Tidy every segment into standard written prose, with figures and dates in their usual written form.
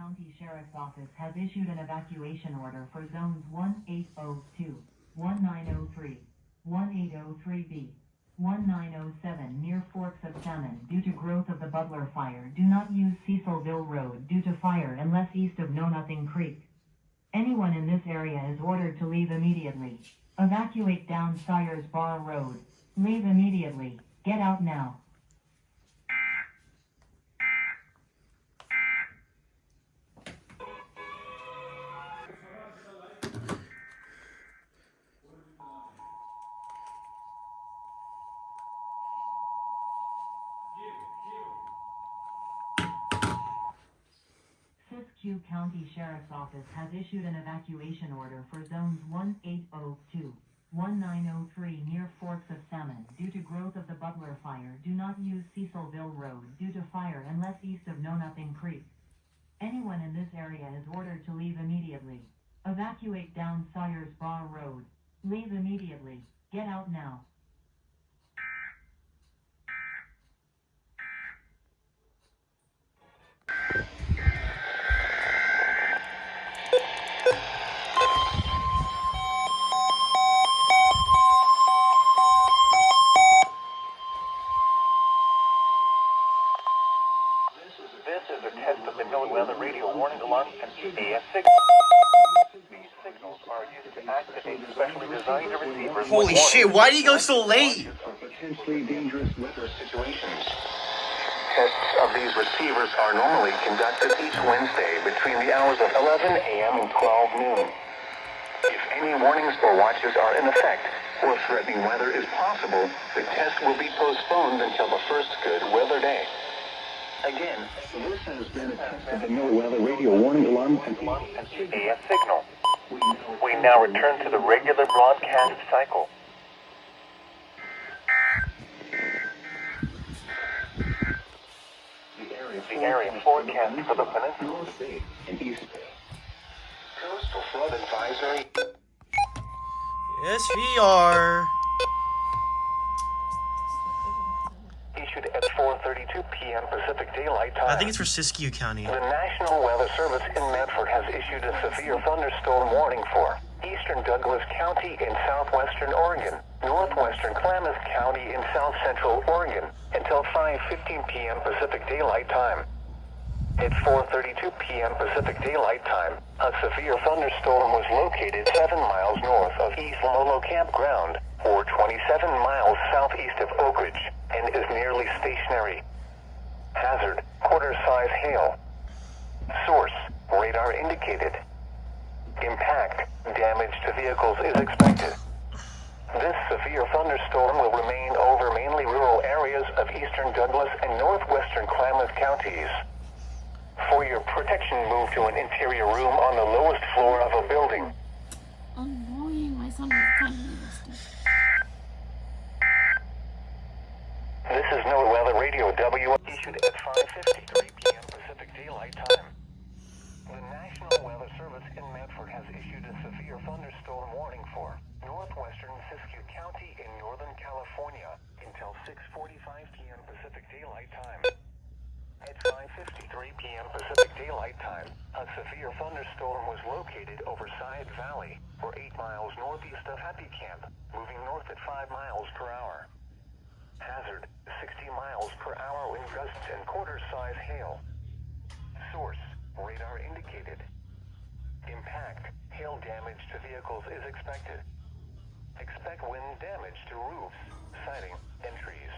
County Sheriff's Office has issued an evacuation order for zones 1802, 1903, 1803B, 1907 near Forks of Salmon due to growth of the Butler Fire. Do not use Cecilville Road due to fire unless east of Know Nothing Creek. Anyone in this area is ordered to leave immediately. Evacuate down Sawyers Bar Road. Leave immediately. Get out now. Siskiyou County Sheriff's Office has issued an evacuation order for zones 1802, 1903 near Forks of Salmon due to growth of the Butler Fire. Do not use Cecilville Road due to fire unless east of Know Nothing Creek. Anyone in this area is ordered to leave immediately. Evacuate down Sawyers Bar Road. Leave immediately. Get out now. This is a test of the NOAA radio warning alarm and EAS signals. These signals are used to activate specially designed receivers. Holy shit, why do you go so late? For potentially dangerous weather situations. Tests of these receivers are normally conducted each Wednesday between the hours of 11 a.m. and 12 noon. If any warnings or watches are in effect, or threatening weather is possible, the test will be postponed until the first good weather day. Again, this has been a test of the NOAA radio warning alarm and EAS signal. We now return to the regular broadcast cycle. The area forecast for the Peninsula State and East Bay. Coastal flood advisory. Yes, we are. Issued at 4:32 p.m. Pacific Daylight Time. I think it's for Siskiyou County. The National Weather Service in Medford has issued a severe thunderstorm warning for eastern Douglas County in southwestern Oregon, northwestern Klamath County in south central Oregon, until 5:15 p.m. Pacific Daylight Time. At 4:32 p.m. Pacific Daylight Time, a severe thunderstorm was located 7 miles north of East Lolo Campground, or 27 miles southeast of Oak Ridge, and is nearly stationary. Hazard, quarter-size hail. Source, radar indicated. Impact, damage to vehicles is expected. This severe thunderstorm will remain over mainly rural areas of eastern Douglas and northwestern Klamath counties. For your protection, move to an interior room on the lowest floor of a building. Annoying, my son is telling me this stuff. This is NOAA Weather Radio W, issued at 5:53 p.m. Pacific Daylight Time. The National Weather Service in Medford has issued a severe thunderstorm warning for northwestern Siskiyou County in northern California until 6:45 p.m. Pacific Daylight Time. At 5:53 p.m. Pacific Daylight Time, a severe thunderstorm was located over Side Valley, or 8 miles northeast of Happy Camp, moving north at 5 miles per hour. Hazard, 60 miles per hour wind gusts and quarter-size hail. Source, radar indicated. Impact, hail damage to vehicles is expected. Expect wind damage to roofs, siding, and trees.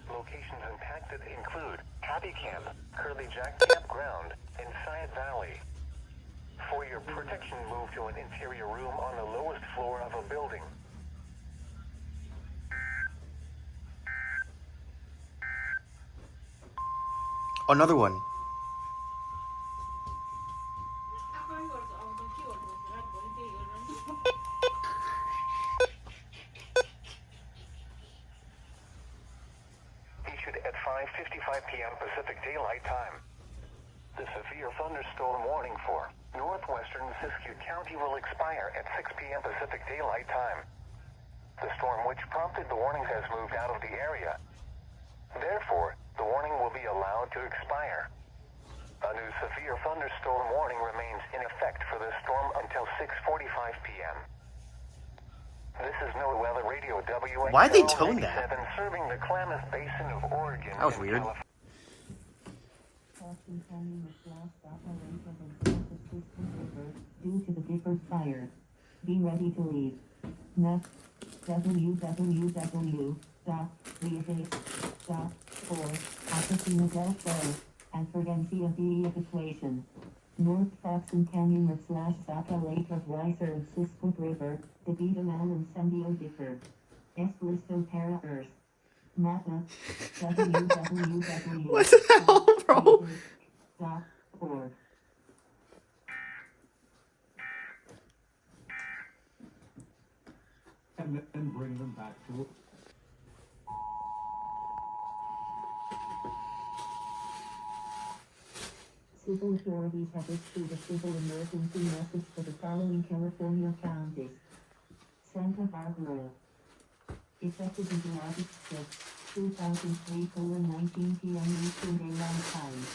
Locations impacted include Happy Camp, Curly Jack Campground, and Side Valley. For your protection, move to an interior room on the lowest floor of a building. Another one. Issued at 5:55 p.m. Pacific Daylight Time. The severe thunderstorm warning for northwestern Siskiyou County will expire at 6 p.m. Pacific Daylight Time. The storm which prompted the warning has moved out of the area. Therefore, the warning will be allowed to expire. A new severe thunderstorm warning remains in effect for this storm until 6:45 p.m. This is NOAA Weather Radio WXL Why'd they tone that? 97 serving the Klamath Basin of Oregon. That was in weird. California. Crossing County with flash operation and south of Crystal River due to the Gifford fire. Be ready to leave. Next, www.leaface.org, Del Sheriff, and Frequency of the evacuation. North Foxen Canyon with slash Saka Lake of Weiser and Siskwood River, DeVito and Sandio Gifford. Listo Para Earth. Mappa, www. What the hell, bro? .org. And bring them back to Civil authorities have issued a civil emergency message for the following California counties. Santa Barbara. Effective until August 6, 2003, 19 p.m. Eastern Daylight Time.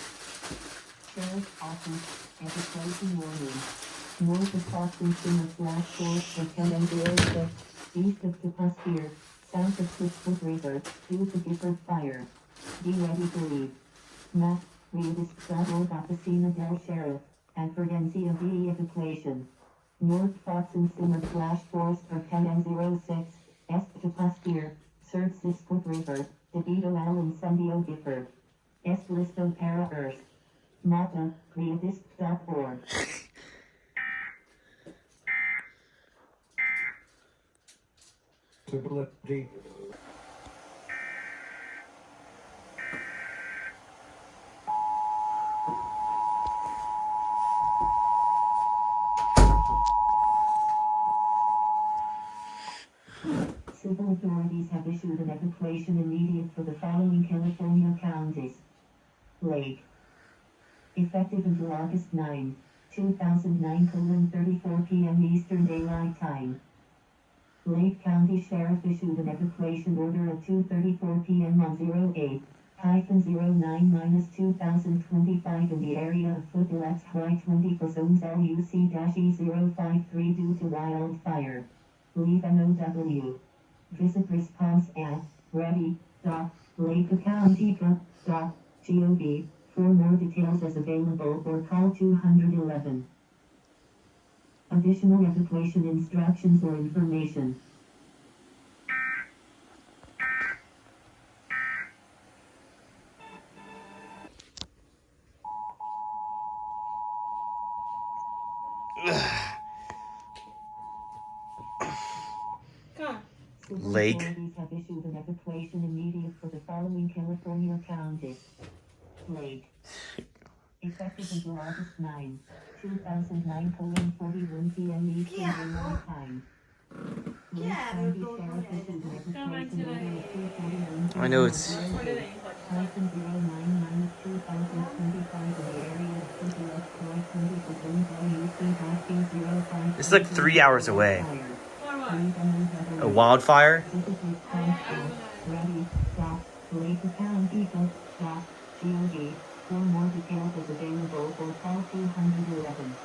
Sheriff's Office, evacuation warning. North of Foxen /Force for 10 and 06, east of Tupastier, south of Swiftfoot River, due to Gifford fire. Be ready to leave. Map, Readist.org Officina del Sheriff, and Frequency of the evacuation. North Foxen /Force for 10 and 06, est to Pasteur, serves Swiftfoot River, DeVito and Sandio Gifford. Est listo para Earth. Mappa, Readist.org. possibility. Civil authorities have issued an evacuation immediate for the following California counties. Lake. Effective until August 9, 2009, 34 p.m. Eastern Daylight Time. Lake County Sheriff issued an evacuation order at 2:34 p.m. on 08-09-2025 in the area of Foothills Y20 for zones LUC-E053 due to wildfire. Leave NOW. Visit response at ready.lakecounty.gov for more details as available or call 211. Additional evacuation instructions or information. Civil Lake. authorities have issued an evacuation immediate for the following California counties. Lake. Effective until August 9, 2009, 41 p.m. Eastern Daylight Time. Lake County Sheriff issued an evacuation order at 2:41 p.m. I know it's- -09-2025 in the area of Foothills Y20 for zones LUC-E053. It's like 3 hours away. A wildfire? Ready.lakecounty.gov for more details as available or call 211.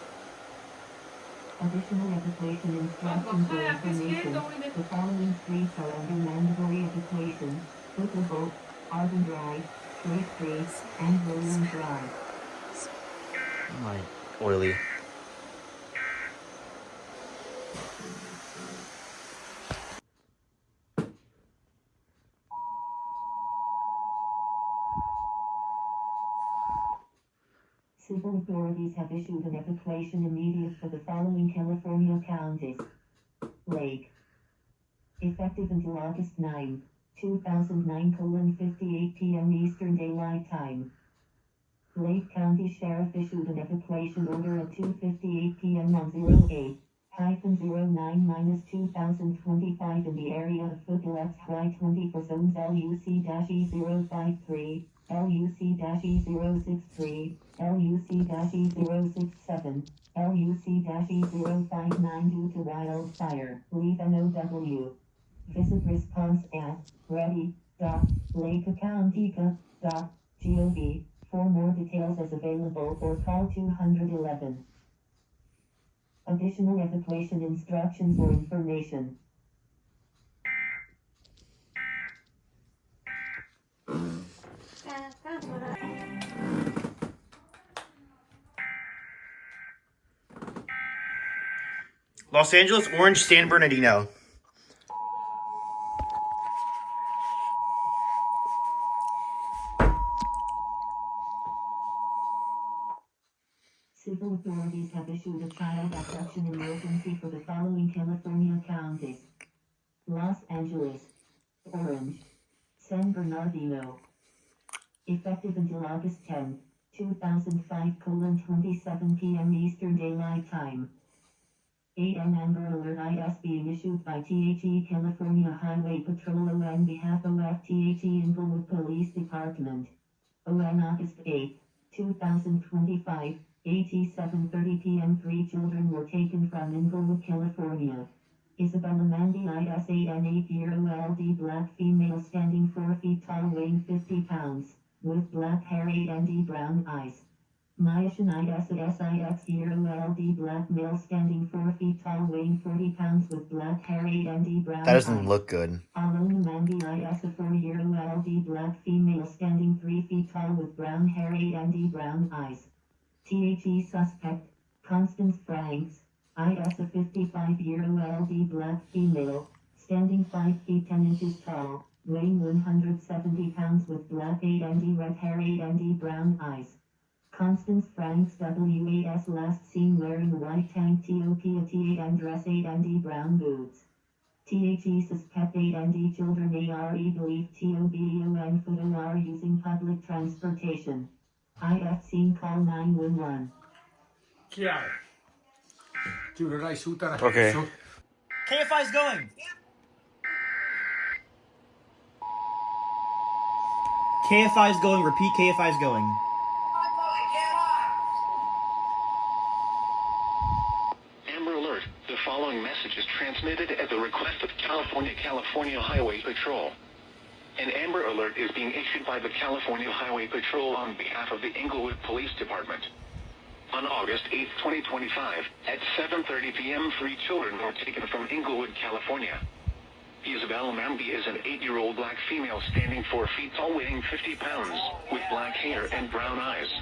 Additional evacuation instructions or information. The following streets are under mandatory evacuation: Foothill, Arden Drive, Trace Street, and William Drive. My oily. Civil authorities have issued an evacuation immediate for the following California counties. Lake. Effective until August 9, 2009, 58 p.m. Eastern Daylight Time. Lake County Sheriff issued an evacuation order at 2:58 p.m. on 08-09-2025 in the area of Foothills Y20 for zones LUC-E053, LUC-E063, LUC-E067, LUC-E059 due to wildfire. Leave NOW. Visit response at ready.lakecounty.gov For more details as available or call 211. Additional evacuation instructions or information. Los Angeles, Orange, San Bernardino. Civil authorities have issued a child abduction emergency for the following California counties: Los Angeles, Orange, San Bernardino. Effective until August 10, 2005:27 p.m. Eastern Daylight Time. An Amber Alert EAS being issued by THE California Highway Patrol on behalf of THE Inglewood Police Department. On August 8, 2025, 7:30 p.m. 3 children were taken from Inglewood, California. Isabella Mandy IS, an 8-year-old black female standing 4 feet tall weighing 50 pounds, with black hair and brown eyes. Maya Shania SIX-year-old black male standing 4 feet tall weighing 40 pounds with black hair and brown eyes. That doesn't look good. Alona Mandy IS, a 4-year-old black female standing 3 feet tall with brown hair and brown eyes. THE suspect, Constance Franks, IS, a 55-year-old black female, standing 5 feet 10 inches tall, weighing 170 pounds with black and red hair and brown eyes. Constance Franks WAS last seen wearing white tank top, a and dress and brown boots. THE suspect and children are believed to be on foot or are using public transportation. IF scene call 911. Chiaro. Giurerai su Okay. KFI's going. KFI's going. Repeat, KFI's going. Amber Alert. The following message is transmitted at the request of California Highway Patrol. An Amber Alert is being issued by the California Highway Patrol on behalf of the Inglewood Police Department. On August 8, 2025, at 7:30 p.m. 3 children were taken from Inglewood, California. Isabel Mambi is an 8-year-old black female standing 4 feet tall weighing 50 pounds, with black hair and brown eyes.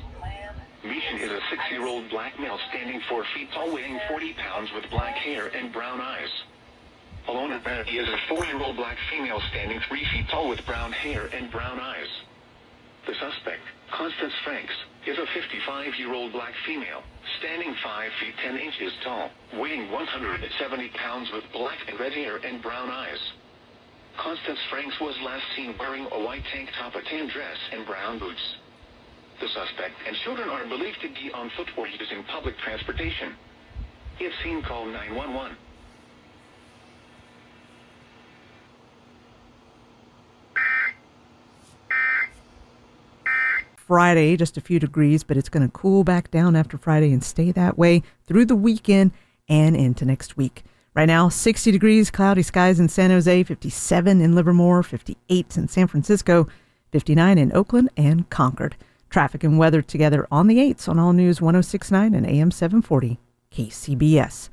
Mishan is a 6-year-old black male standing 4 feet tall weighing 40 pounds with black hair and brown eyes. Alona Mandy is a 4-year-old black female standing 3 feet tall with brown hair and brown eyes. The suspect, Constance Franks, is a 55-year-old black female, standing 5 feet 10 inches tall, weighing 170 pounds with black and red hair and brown eyes. Constance Franks was last seen wearing a white tank top, a tan dress, and brown boots. The suspect and children are believed to be on foot or using public transportation. If seen, call 911. Friday, just a few degrees, but it's going to cool back down after Friday and stay that way through the weekend and into next week. Right now, 60 degrees, cloudy skies in San Jose, 57 in Livermore, 58 in San Francisco, 59 in Oakland and Concord. Traffic and weather together on the 8s on All News 106.9 and AM 740 KCBS.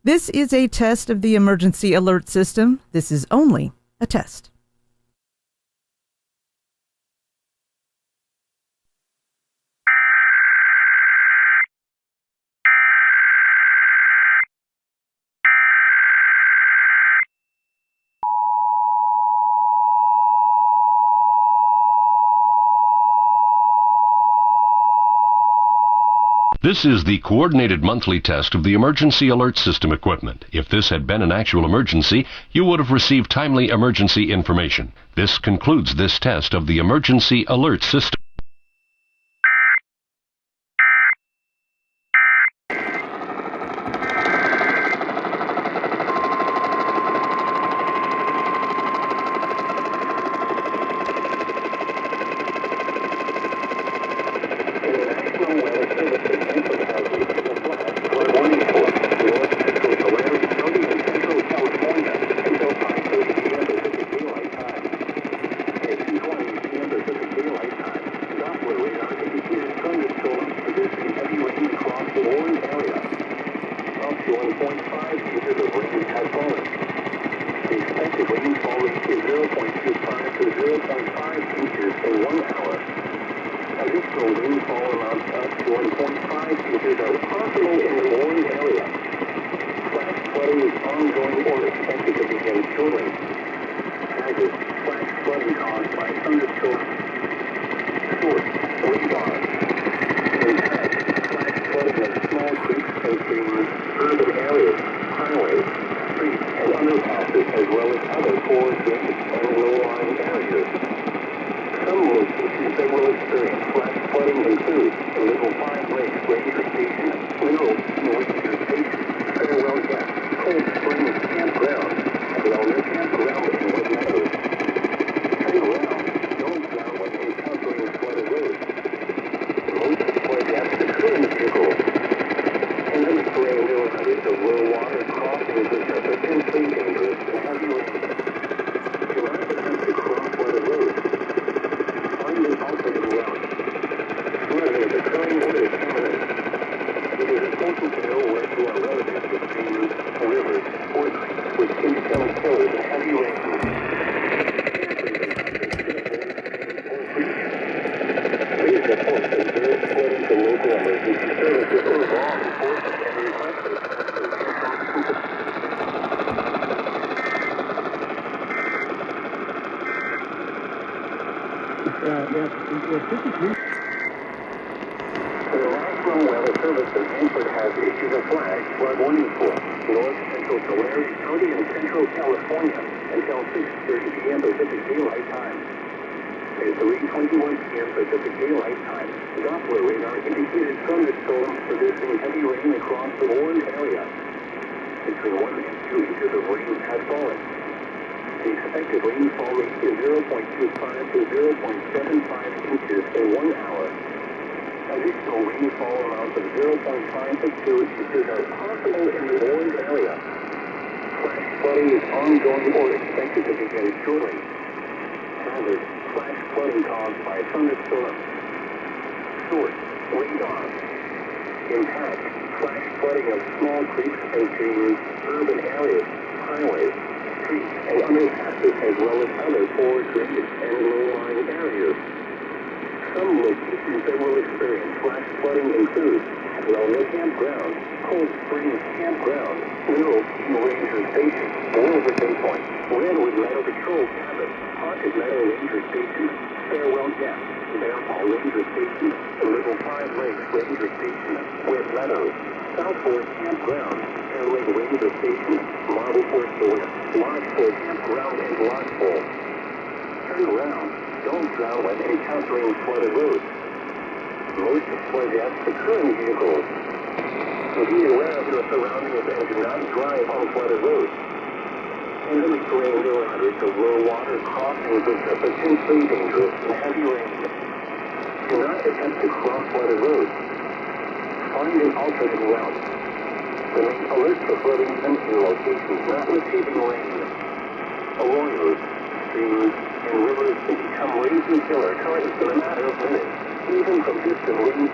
This is a test of the emergency alert system. This is only a test. This is the coordinated monthly test of the emergency alert system equipment. If this had been an actual emergency, you would have received timely emergency information. This concludes this test of the emergency alert system. Daylight time. The expected rainfall rate is 0.25 to 0.5 inches in 1 hour. Additional rainfall amounts up to 1.5 inches are possible in the warned area. Flash flooding is ongoing or expected to begin shortly. Hazard, flash flooding caused by thunderstorms. Source, radar. Impact, flash flooding of small creeks and streams, urban areas, highways, streets, and underpasses, as well as other poor drainage and low-lying areas. Some locations that will experience flash flooding include the Little Five Lakes Ranger Station, Mineral Ranger Station, Farewell Gap, Cold Springs Campground, and Wellness Campground in Wood Meadows. Turn around, don't drown when encountering flooded roads. Most flood gaps occur in vehicles. And then terrain there are hundreds of low water crossings which are potentially dangerous in heavy rain. Do not attempt to cross flooded roads. Find an alternate route. Flooding is occurring or is imminent. It is important to know where you are relative to streams, rivers, or creeks which can become killers in heavy rain. Please report observed flooding to local emergency services or law enforcement and request a The National Weather Service in Hanford has issued a flash flood warning for north central Tulare County and central California until 6:30 p.m. Pacific Daylight Time. At 3:21 p.m. Pacific Daylight Time, Doppler radar indicated thunderstorms producing heavy rain across the warned area. Between 1 and 2 inches of rain has fallen. The expected rainfall rate is 0.25 to 0.75 inches in 1 hour. Additional rainfall amounts of 0.5 to 2 inches are possible in the warned area. Flash flooding is ongoing or expected to begin shortly. Hazard, flash flooding caused by thunderstorms. Source, radar. Impact, flash flooding of small creeks and streams, urban areas, highways, streets, and underpasses, as well as other poor drainage and low-lying areas. Some locations that will experience flash flooding include Wellness Campground, Cold Springs Campground, Mineral Ranger Station, Wolverton Point, Redwood Meadow Patrol Cabin, Haunted Meadow Ranger Station, Farewell Gap, Bear Paw Ranger Station, Little Five Lakes Ranger Station, Wood Meadows, South Fork Campground, Air Lake Ranger Station, Marble Forest West, Lodgepole Campground, and Lodgepole. Turn around. Don't drown when encountering flooded roads. Most flood deaths occur in vehicles. Be aware of your surroundings and do not drive on flooded roads. And in the terrain, there are hundreds of low water crossings which are potentially dangerous in heavy rain. Do not attempt to cross flooded roads. Find an alternate route. Remain alert for flooding in locations not receiving rain. Arroyos, streams, and rivers can become raging killer currents in a matter of minutes, even from distant winds.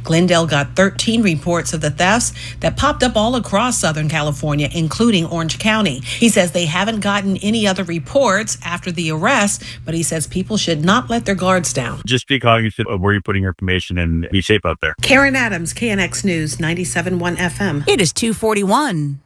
Glendale got 13 reports of the thefts that popped up all across Southern California, including Orange County. He says they haven't gotten any other reports after the arrest, but he says people should not let their guards down. Just be cognizant of where you're putting your information and be safe out there. Karen Adams, KNX News, 97.1 FM. It is 2:41.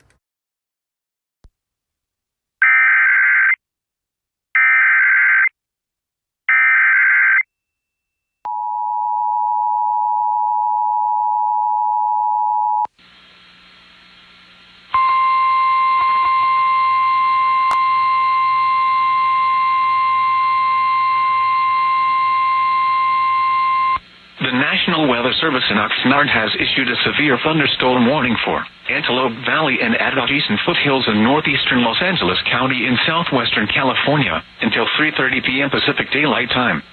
The National Weather Service in Oxnard has issued a severe thunderstorm warning for Antelope Valley and adjacent foothills in northeastern Los Angeles County in southwestern California until 3:30 p.m. Pacific Daylight Time.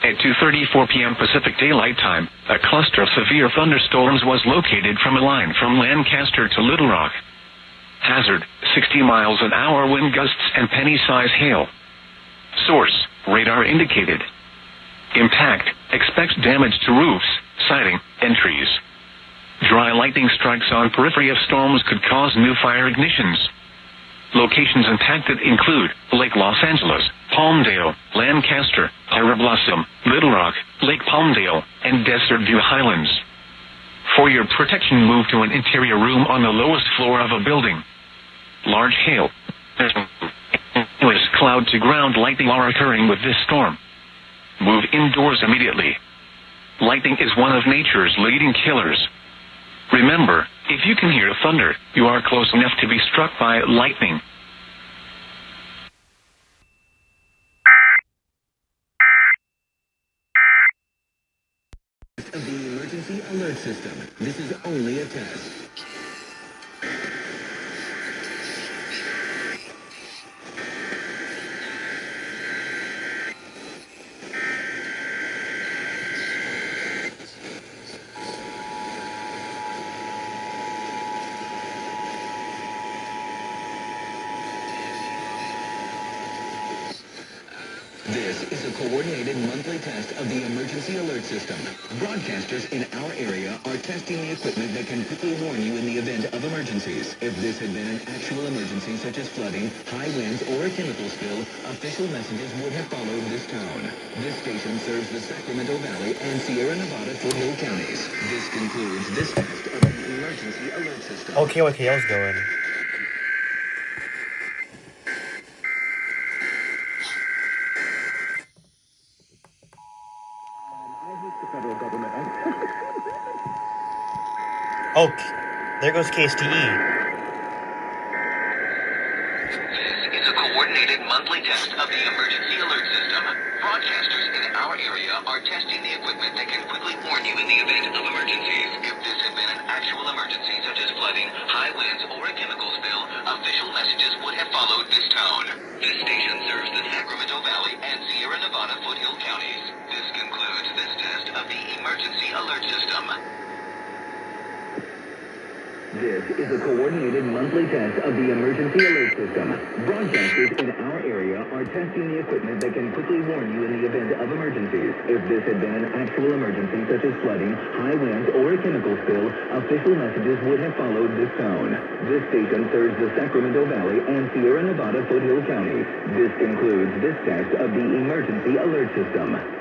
At 2:34 p.m. Pacific Daylight Time, a cluster of severe thunderstorms was located from a line from Lancaster to Little Rock. Hazard, 60 miles an hour wind gusts and penny-size hail. Source, radar indicated. Impact, expects damage to roofs, siding, and trees. Dry lightning strikes on periphery of storms could cause new fire ignitions. Locations impacted include Lake Los Angeles, Palmdale, Lancaster, Ira Blossom, Little Rock, Lake Palmdale, and Desert View Highlands. For your protection, move to an interior room on the lowest floor of a building. Large hail, cloud to ground lightning are occurring with this storm. Move indoors immediately. Lightning is one of nature's leading killers. Remember, if you can hear thunder, you are close enough to be struck by lightning. Of the emergency alert system. This is only a test. This is a coordinated monthly test of the emergency alert system. Broadcasters in our area are testing the equipment that can quickly warn you in the event of emergencies. If this had been an actual emergency such as flooding, high winds, or a chemical spill, official messages would have followed this tone. This station serves the Sacramento Valley and Sierra Nevada Foothill counties. This concludes this test of the emergency alert system. Okay, I was going. Oh, there goes KSTE. This is a coordinated monthly test of the emergency alert system. Broadcasters in our area are testing the equipment that can quickly warn you in the event of emergencies. If this had been an actual emergency such as flooding, high winds, or a chemical spill, official messages would have followed this tone. This station serves the Sacramento Valley and Sierra Nevada Foothill counties. This concludes this test of the emergency alert system. This is a coordinated monthly test of the emergency alert system. Broadcasters in our area are testing the equipment that can quickly warn you in the event of emergencies. If this had been an actual emergency such as flooding, high winds, or a chemical spill, official messages would have followed this tone. This station serves the Sacramento Valley and Sierra Nevada Foothill counties. This concludes this test of the emergency alert system.